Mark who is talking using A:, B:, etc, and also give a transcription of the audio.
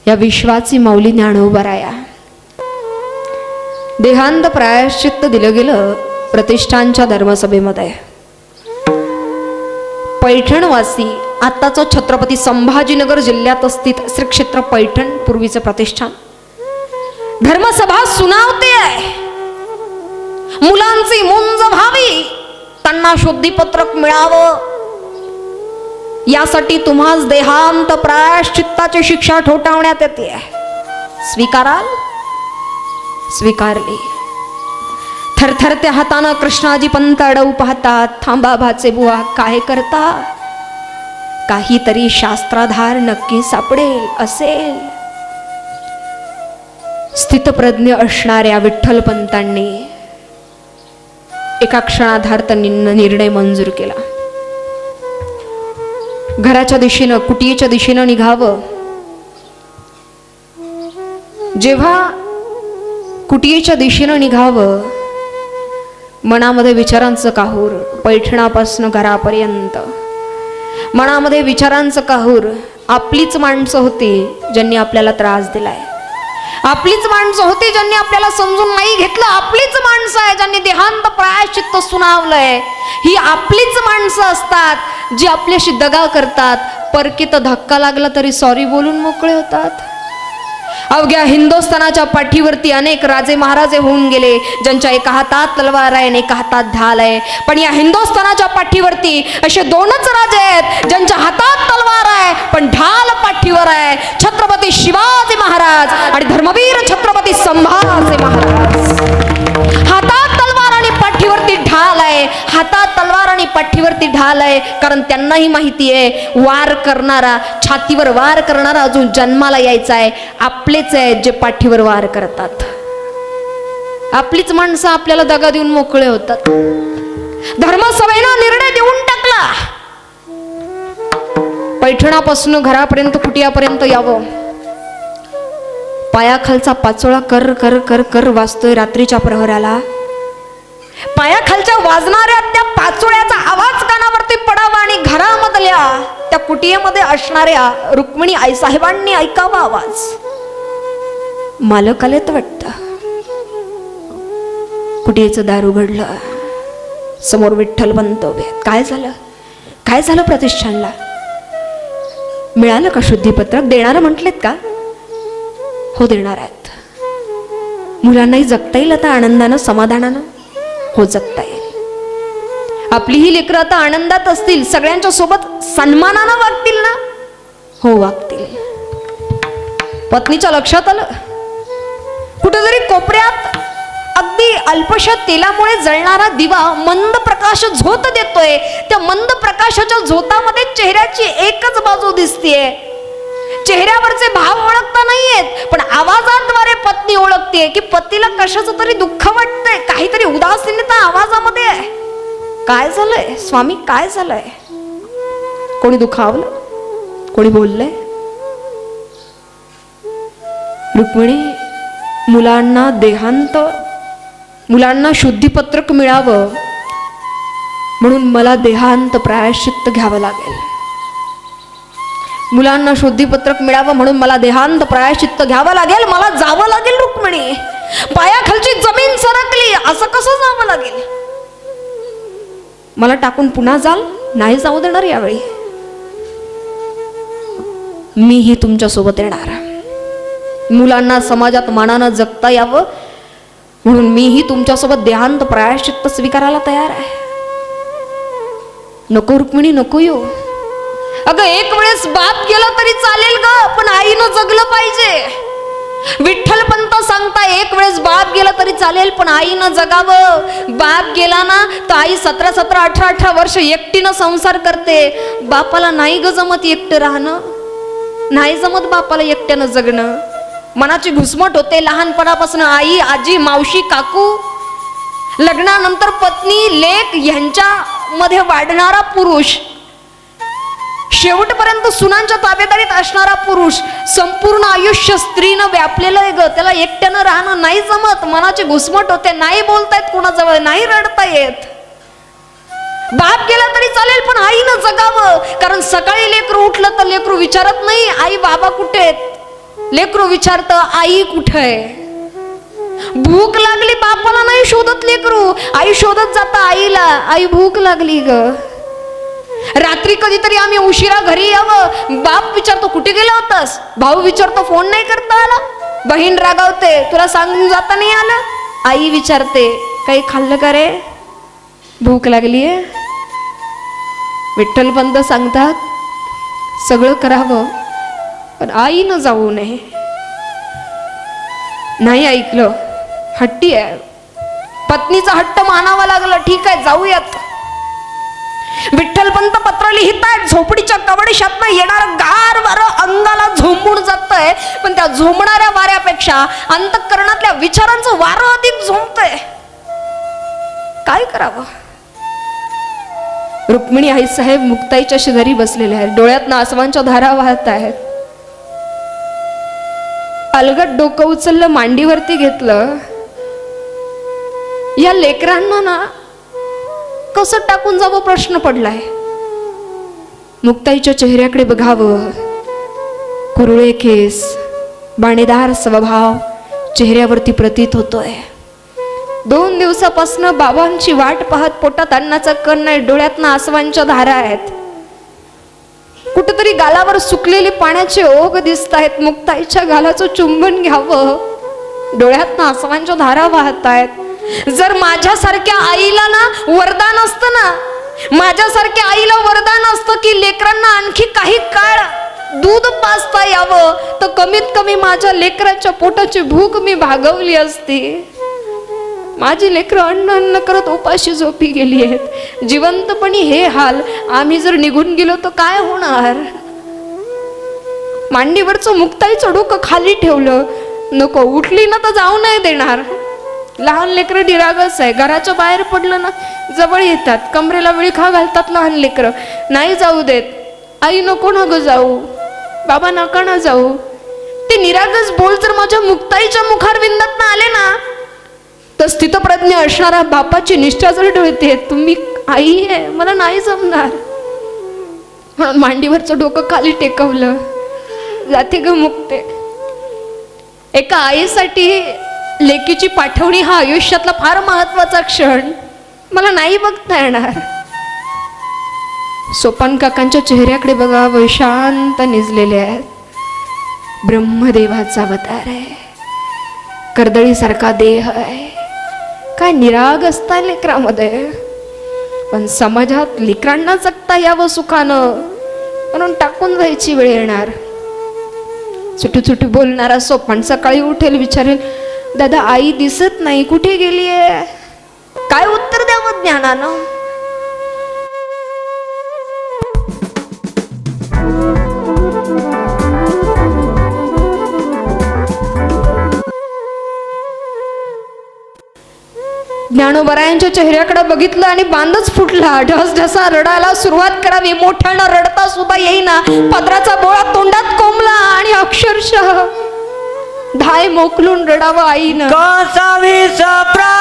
A: या विश्वाची माऊली ज्ञानोबाराया देहांत प्रायश्चित्त दिलं गेलं प्रतिष्ठानच्या धर्मसभेमध्ये. पैठणवासी आत्ताचं छत्रपती संभाजीनगर जिल्ह्यात स्थित श्री क्षेत्र पैठण पूर्वीचं प्रतिष्ठान धर्मसभा सुनावते आहे. मुलांची मुंज व्हावी, त्यांना शुद्धीपत्रक मिळावं यासाठी तुम्हास देहांत प्रायश्चित्ताची शिक्षा ठोठावण्यात येते. स्वीकाराल? स्वीकारली. थरथरत्या हातानं कृष्णाजी पंत अडवू पाहतात. थांबा भाचे बुवा, काय करता? काहीतरी शास्त्राधार नक्की सापडेल असेल. स्थितप्रज्ञ असणाऱ्या विठ्ठलपंतांनी एका क्षणाधार्थ निर्णय मंजूर केला. घराच्या दिशेनं कुटीच्या दिशेनं निघावं. जेव्हा कुटीच्या दिशेनं निघावं मनामध्ये विचारांचं काहूर. पैठणापासून घरापर्यंत मनामध्ये विचारांचं काहूर. आपलीच माणसं होती ज्यांनी आपल्याला त्रास दिलाय. आपलीच माणसं होती ज्यांनी आपल्याला समजून नाही घेतलं. आपलीच माणसं आहे ज्यांनी देहांत प्रायश्चित्त सुनावलंय. ही आपलीच माणसं असतात जी आपल्याशी दगा करतात. परकीत धक्का लागला तरी सॉरी बोलून मोकळे होतात. अवघ्या हिंदुस्थानाच्या पाठीवरती अनेक राजे महाराजे होऊन गेले ज्यांच्या एका हातात तलवार आहे आणि एका हातात ढाल आहे. पण या हिंदुस्थानाच्या पाठीवरती असे दोनच राजे आहेत ज्यांच्या हातात तलवार आहे पण ढाल पाठीवर आहे. छत्रपती शिवाजी महाराज आणि धर्मवीर छत्रपती संभाजी महाराज. हातात तलवार आणि पाठीवरती ढाल आहे. हातात तलवार आणि पाठीवरती ढाल आहे कारण त्यांनाही माहिती आहे वार करणारा, छातीवर वार करणारा अजून जन्माला यायचा आहे. आपलेच आहेत जे पाठीवर वार करतात. आपलीच माणसं आपल्याला दगा देऊन मोकळे होतात. धर्मसभेनं निर्णय देऊन टाकला. पैठणापासून घरापर्यंत कुटियापर्यंत यावं. पायाखालचा पाचोळा कर कर कर कर वाजतोय रात्रीच्या प्रहराला. पायाखालच्या वाजणाऱ्या त्या पाचोळ्याचा आवाज कानावरती पडावा आणि घरामधल्या त्या कुटियेमध्ये असणाऱ्या रुक्मिणी आईसाहेबांनी ऐकावा आवाज. मालक आलेत वाटतं. कुटियेचं दार उघडलं. समोर विठ्ठलपंत उभे आहेत. काय झालं? काय झालं प्रतिष्ठानला? मिळालं का शुद्धीपत्रक? देणार म्हटलेत का? हो देणार आहेत. मुलांनाही जगता येईल आता आनंदानं समाधानानं? हो जगता येईल. आपली ही लेकरं आता आनंदात असतील, सगळ्यांच्या सोबत सन्मानानं वागतील ना? हो वागतील. पत्नीच्या लक्षात आलं कुठेतरी कोपऱ्यात अगदी अल्पशा तेलामुळे जळणारा दिवा मंद प्रकाश झोत देतोय. त्या मंद प्रकाशाच्या झोतामध्ये चेहऱ्याची एकच बाजू दिसतेय. चेहऱ्यावरचे भाव ओळखता नाहीयेत पण आवाजाद्वारे पत्नी ओळखते की पतीला कशाचं तरी दुःख वाटतंय. काहीतरी उदासीनता आवाजामध्ये आहे. काय झालंय स्वामी? काय झालंय? कोणी दुखावलं? कोणी बोललंय? रुक्मिणी, मुलांना देहांत, मुलांना शुद्धीपत्रक मिळावं म्हणून मला देहांत प्रायश्चित्त घ्यावं लागेल. मुलांना शुद्धीपत्रक मिळावं म्हणून मला देहांत प्रायश्चित्त घ्यावं लागेल. मला जावं लागेल रुक्मिणी. पायाखालची जमीन सरकली. असं कसं जावं लागेल? मला टाकून पुन्हा जाल? नाही जाऊ देणार यावेळी. मीही तुमच्या सोबत येणार. मुलांना समाजात मानानं जगता यावं म्हणून मीही तुमच्यासोबत देहांत प्रायश्चित्त स्वीकारायला तयार आहे. नको रुक्मिणी, नको येऊ. अगं एक वेळेस बाप गेला तरी चालेल ग पण आईनं जगलं पाहिजे. विठ्ठलपंत सांगता एक वेळेस बाप गेला तरी चालेल पण आईनं जगावं. बाप गेला ना तर आई 17-17, 18-18 वर्ष एकटीनं संसार करते. बापाला नाही ग जमत एकटं राहणं. नाही जमत बापाला एकट्यानं जगणं. मनाची घुसमट होते. लहानपणापासून आई, आजी, मावशी, काकू, लग्नानंतर पत्नी, लेक यांच्या मध्ये वाढणारा पुरुष, शेवटपर्यंत सुनांच्या ताबेदारीत असणारा पुरुष, संपूर्ण आयुष्य स्त्रीनं व्यापलेलं आहे ग. त्याला एकट्यानं राहणं नाही जमत. मनाची घुसमट होते. नाही बोलतायत कोणाजवळ, नाही रडता येत. बाप गेला तरी चालेल पण आईनं जगावं. कारण सकाळी लेकरू उठलं तर लेकरू विचारत नाही आई बाबा कुठे आहेत. लेकरू विचारतं आई कुठे आहे. भूक लागली बापाला नाही शोधत लेकरू, आई शोधत जात आईला, आई भूक लागली ग. रात्री कधीतरी आम्ही उशिरा घरी यावं, बाप विचारतो कुठे गेला होतास, भाऊ विचारतो फोन नाही करता आला, बहीण रागावते तुला सांगून जाता नाही आलं, आई विचारते काही खाल्लं का रे, भूक लागलीये. विठ्ठलपंत सांगतात सगळं करावं पण आईनं जाऊ नये. नाही ऐकलं, हट्टी आहे. पत्नीचा हट्ट मानावा लागला, ठीक आहे जाऊयात. विठ्ठलपंत पत्र लिहितायत, झोपडीच्या कवडीशातनं येणार गार वारं अंगाला झोंबून जातंय, पण त्या झोंबणाऱ्या वाऱ्यापेक्षा अंतःकरणातल्या विचारांचं वारं अधिक झोंबतंय. काय करावं. रुक्मिणी आईसाहेब मुक्ताईच्या शेजारी बसलेल्या आहेत, डोळ्यातनं आसमानच्या धारा वाहत आहेत. अलगट डोकं उचललं, मांडीवरती घेतलं. या लेकरांना ना कसं टाकून जावं प्रश्न पडलाय. मुक्ताईच्या चेहऱ्याकडे बघावं, कुरळे केस, बाणेदार स्वभाव चेहऱ्यावरती प्रतीत होतोय. 2 दिवसापासून बाबांची वाट पाहत पोटात अन्नाचा कण नाही, डोळ्यातनं आसवांच्या धारा आहेत. कुठेतरी गालावर सुकलेले पाण्याचे ओघ दिसत आहेत. मुक्ताईच्या गालाचं चुंबन घ्यावं, डोळ्यातनं आसवांच्या धारा वाहत आहेत. जर माझ्यासारख्या आईला ना वरदान असतं ना, माझ्यासारख्या आईला वरदान असतं की लेकरांना आणखी काही काळ दूध पाजता यावं, तर कमीत कमी माझ्या लेकराच्या पोटाची भूक मी भागवली असती. माझी लेकरं अन्न अन्न करत उपाशी झोपी गेली आहेत. जिवंतपणी हे हाल, आम्ही जर निघून गेलो तर काय होणार. मांडीवरचं मुक्ताईचं डोकं खाली ठेवलं, नको उठली ना तर जाऊ नाही देणार. लहान लेकरं निरागस आहे, घराच्या बाहेर पडलं ना जवळ येतात, कमरेला विळखा घालतात लहान लेकरं, नाही जाऊ देत. आई नको ना ग जाऊ, बाबा नका ना जाऊ. ते निरागस बोल जर माझ्या मुक्ताईच्या मुखारविंदात ना आले ना, तर स्थितप्रज्ञ असणारा बापाची निष्ठा जर डळते, तुम्ही आई आहे मला नाही जमणार. म्हणून मांडीवरचं डोकं खाली टेकवलं, जाते ग मुक्ते. एका आईसाठी लेकीची पाठवणी हा आयुष्यातला फार महत्वाचा क्षण, मला नाही बघता येणार. सोपान काकांच्या चेहऱ्याकडे बघावं, शांत निजलेले आहेत. ब्रह्मदेवाचा अवतार आहे, कर्दळीसारखा देह आहे, काय निराग असता लेकरामध्ये. पण समाजात लेकरांना जगता यावं सुखानं म्हणून टाकून जायची वेळ येणार. चुटू चुटू बोलणारा सोपान सकाळी उठेल, विचारेल दादा आई दिसत नाही, कुठे गेली आहे. काय उत्तर द्यावं ज्ञानानं. ज्ञानोबरायांच्या चेहऱ्याकडे बघितलं आणि बांधच फुटला. ढसढसा रडायला सुरुवात करावी, मोठ्यानं रडता सुद्धा येईना. पदराचा बोळा तोंडात कोंबला आणि अक्षरशः धाय मोकलून रडावं आईनं.
B: कसावी सप्रा